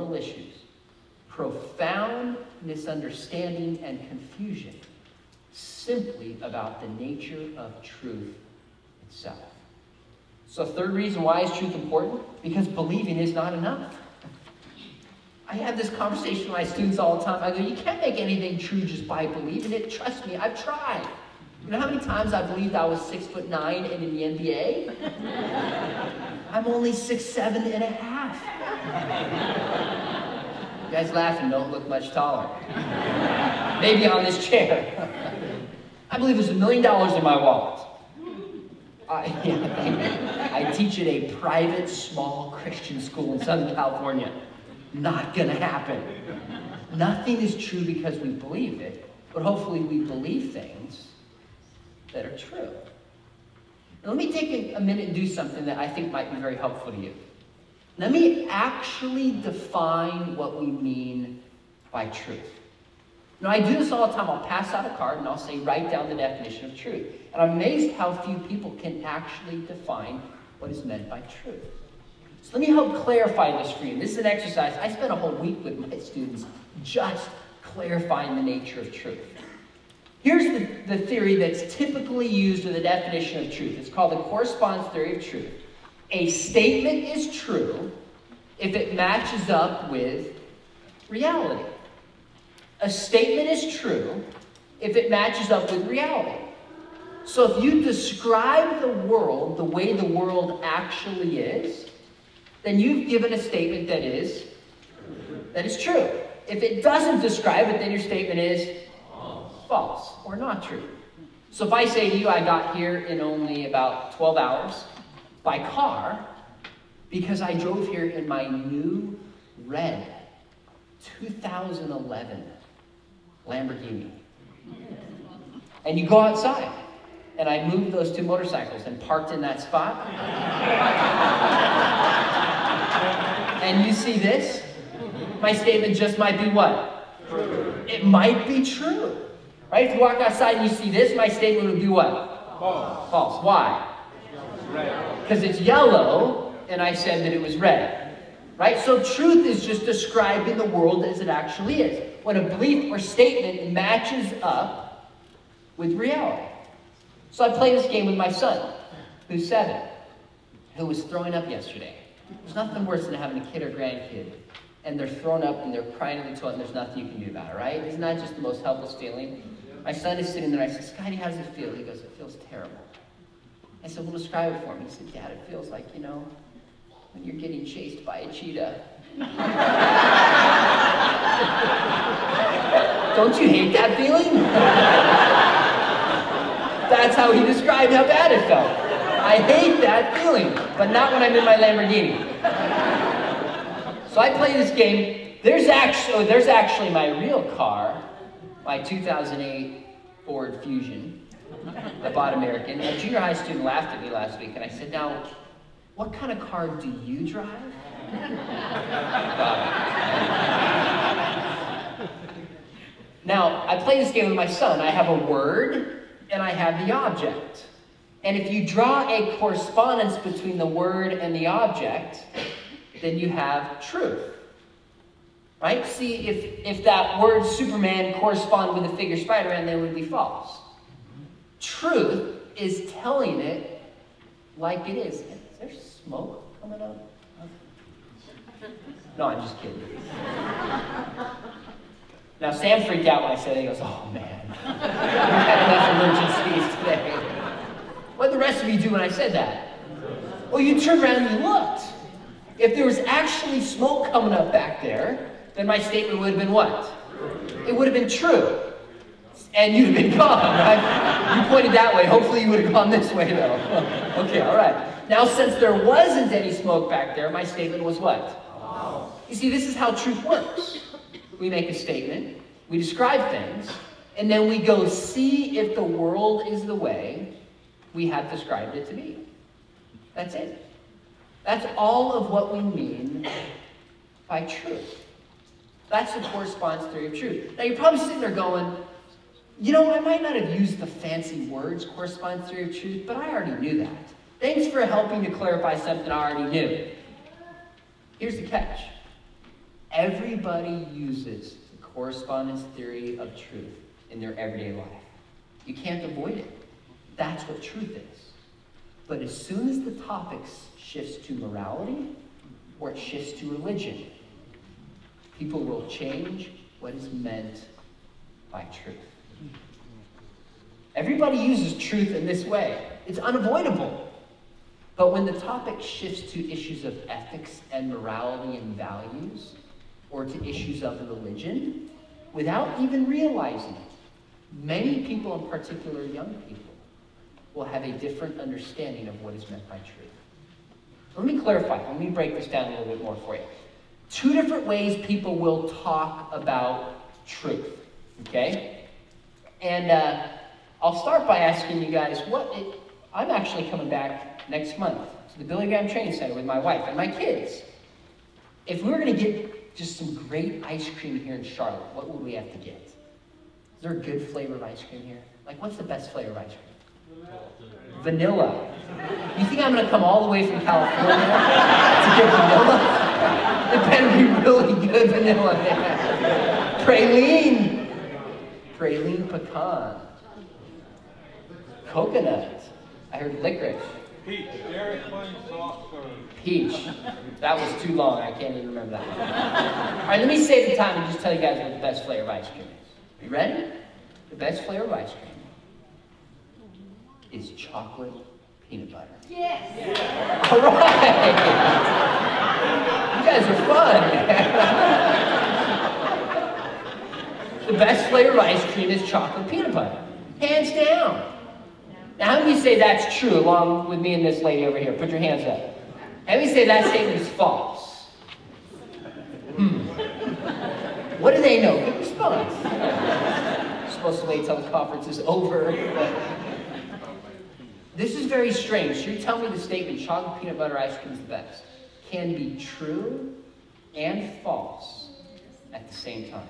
moral issues, profound misunderstanding and confusion simply about the nature of truth itself. So third reason why is truth important? Because believing is not enough. I have this conversation with my students all the time. I go, you can't make anything true just by believing it. Trust me, I've tried. You know how many times I believed I was 6'9" and in the NBA? I'm only 6'7.5". You guys laughing don't look much taller. Maybe on this chair. I believe there's $1 million in my wallet. I teach at a private, small Christian school in Southern California. Not gonna happen. Nothing is true because we believe it, but hopefully we believe things that are true. Now, let me take a minute and do something that I think might be very helpful to you. Let me actually define what we mean by truth. Now, I do this all the time. I'll pass out a card and I'll say, write down the definition of truth. And I'm amazed how few people can actually define what is meant by truth. So let me help clarify this for you. This is an exercise. I spent a whole week with my students just clarifying the nature of truth. Here's the theory that's typically used in the definition of truth. It's called the correspondence theory of truth. A statement is true if it matches up with reality. A statement is true if it matches up with reality. So if you describe the world the way the world actually is, then you've given a statement that is true. If it doesn't describe it, then your statement is false or not true. So if I say to you, I got here in only about 12 hours by car because I drove here in my new red 2011 Lamborghini. And you go outside, and I moved those two motorcycles and parked in that spot. And you see this? My statement just might be what? True. It might be true. Right? If you walk outside and you see this, my statement would be what? False. False. Why? Red. Because it's yellow, and I said that it was red. Right? So truth is just describing the world as it actually is. When a belief or statement matches up with reality. So I play this game with my son, who's 7, who was throwing up yesterday. There's nothing worse than having a kid or grandkid, and they're thrown up and they're crying in the toilet and there's nothing you can do about it, right? Isn't that just the most helpless feeling? My son is sitting there, I said, Scotty, how does it feel? He goes, it feels terrible. I said, well, describe it for me. He said, Dad, it feels like, you know, when you're getting chased by a cheetah. Don't you hate that feeling? That's how he described how bad it felt. I hate that feeling, but not when I'm in my Lamborghini. So I play this game. There's actually my real car, my 2008 Ford Fusion. I bought American. A junior high student laughed at me last week, and I said, now, what kind of car do you drive? Now, I play this game with my son. I have a word, and I have the object. And if you draw a correspondence between the word and the object, then you have truth. Right? See, if that word Superman corresponded with the figure Spider-Man, then it would be false. Truth is telling it like it is. Is there smoke coming up? No, I'm just kidding. Now, Sam freaked out when I said it. He goes, oh, man. We've had enough emergencies today. What did the rest of you do when I said that? Well, you turned around and you looked. If there was actually smoke coming up back there, then my statement would have been what? It would have been true. And you'd have been gone, right? You pointed that way. Hopefully you would have gone this way, though. Okay, all right. Now, since there wasn't any smoke back there, my statement was what? You see, this is how truth works. We make a statement, we describe things, and then we go see if the world is the way we have described it to be. That's it. That's all of what we mean by truth. That's the correspondence theory of truth. Now, you're probably sitting there going, you know, I might not have used the fancy words, correspondence theory of truth, but I already knew that. Thanks for helping to clarify something I already knew. Here's the catch. Everybody uses the correspondence theory of truth in their everyday life. You can't avoid it. That's what truth is. But as soon as the topic shifts to morality or it shifts to religion, people will change what is meant by truth. Everybody uses truth in this way. It's unavoidable. But when the topic shifts to issues of ethics and morality and values, or to issues of religion, without even realizing it, many people, in particular young people, will have a different understanding of what is meant by truth. Let me clarify. Let me break this down a little bit more for you. Two different ways people will talk about truth, okay? And I'll start by asking you guys, I'm actually coming back next month to the Billy Graham Training Center with my wife and my kids. If we were going to get just some great ice cream here in Charlotte, what would we have to get? Is there a good flavor of ice cream here? Like, what's the best flavor of ice cream? Vanilla. You think I'm going to come all the way from California to get vanilla? It better be really good vanilla, man. Praline. Praline pecan. Coconut. I heard licorice. Peach. Dairy Queen soft serve. Peach. That was too long. I can't even remember that one. All right, let me save the time and just tell you guys what the best flavor of ice cream is. You ready? The best flavor of ice cream is chocolate peanut butter. Yes! Yeah. All right! You guys are fun. The best flavor of ice cream is chocolate peanut butter. Hands down. Now, how many say that's true, along with me and this lady over here? Put your hands up. How many say that statement is false? What do they know? Good response. You're supposed to wait till the conference is over. This is very strange. So you're telling me the statement, chocolate peanut butter ice cream is the best, can be true and false at the same time.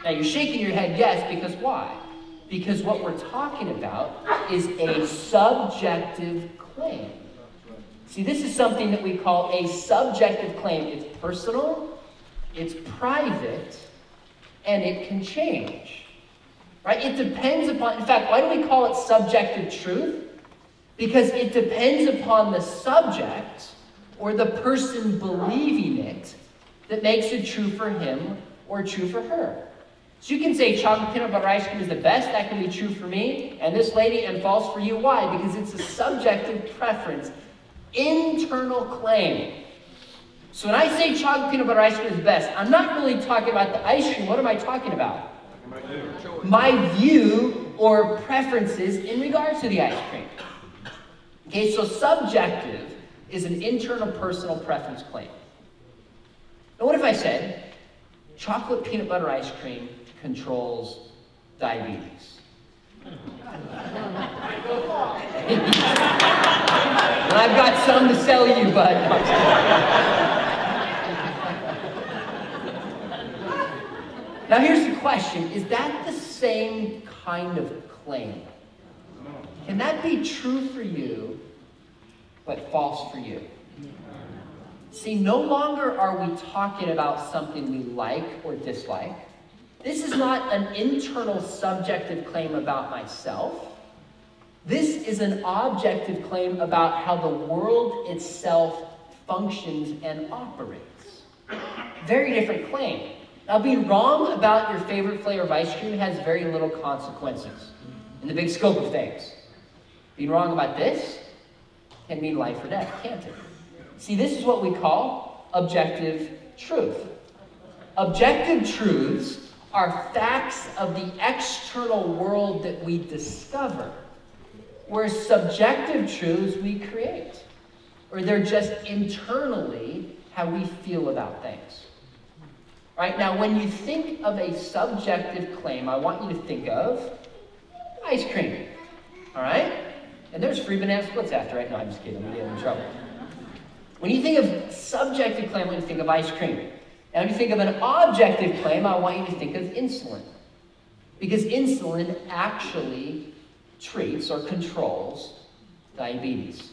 Now, you're shaking your head yes, because why? Because what we're talking about is a subjective claim. See, this is something that we call a subjective claim. It's personal, it's private, and it can change. Right? It depends upon, in fact, why do we call it subjective truth? Because it depends upon the subject or the person believing it that makes it true for him or true for her. So you can say chocolate peanut butter ice cream is the best. That can be true for me and this lady, and false for you. Why? Because it's a subjective preference, internal claim. So when I say chocolate peanut butter ice cream is the best, I'm not really talking about the ice cream. What am I talking about? My view or preferences in regards to the ice cream. Okay, so subjective is an internal personal preference claim. Now what if I said chocolate peanut butter ice cream controls diabetes? And I've got some to sell you, bud. Now here's the question, is that the same kind of claim? Can that be true for you, but false for you? See, no longer are we talking about something we like or dislike. This is not an internal subjective claim about myself. This is an objective claim about how the world itself functions and operates. Very different claim. Now, being wrong about your favorite flavor of ice cream has very little consequences in the big scope of things. Being wrong about this can mean life or death, can't it? See, this is what we call objective truth. Objective truths are facts of the external world that we discover, whereas subjective truths we create, or they're just internally how we feel about things. Right? Now, when you think of a subjective claim, I want you to think of ice cream. All right? And there's free banana splits after, right? No, I'm just kidding. I'm going to get in trouble. When you think of subjective claim, I want you to think of ice cream. Now, if you think of an objective claim, I want you to think of insulin. Because insulin actually treats or controls diabetes.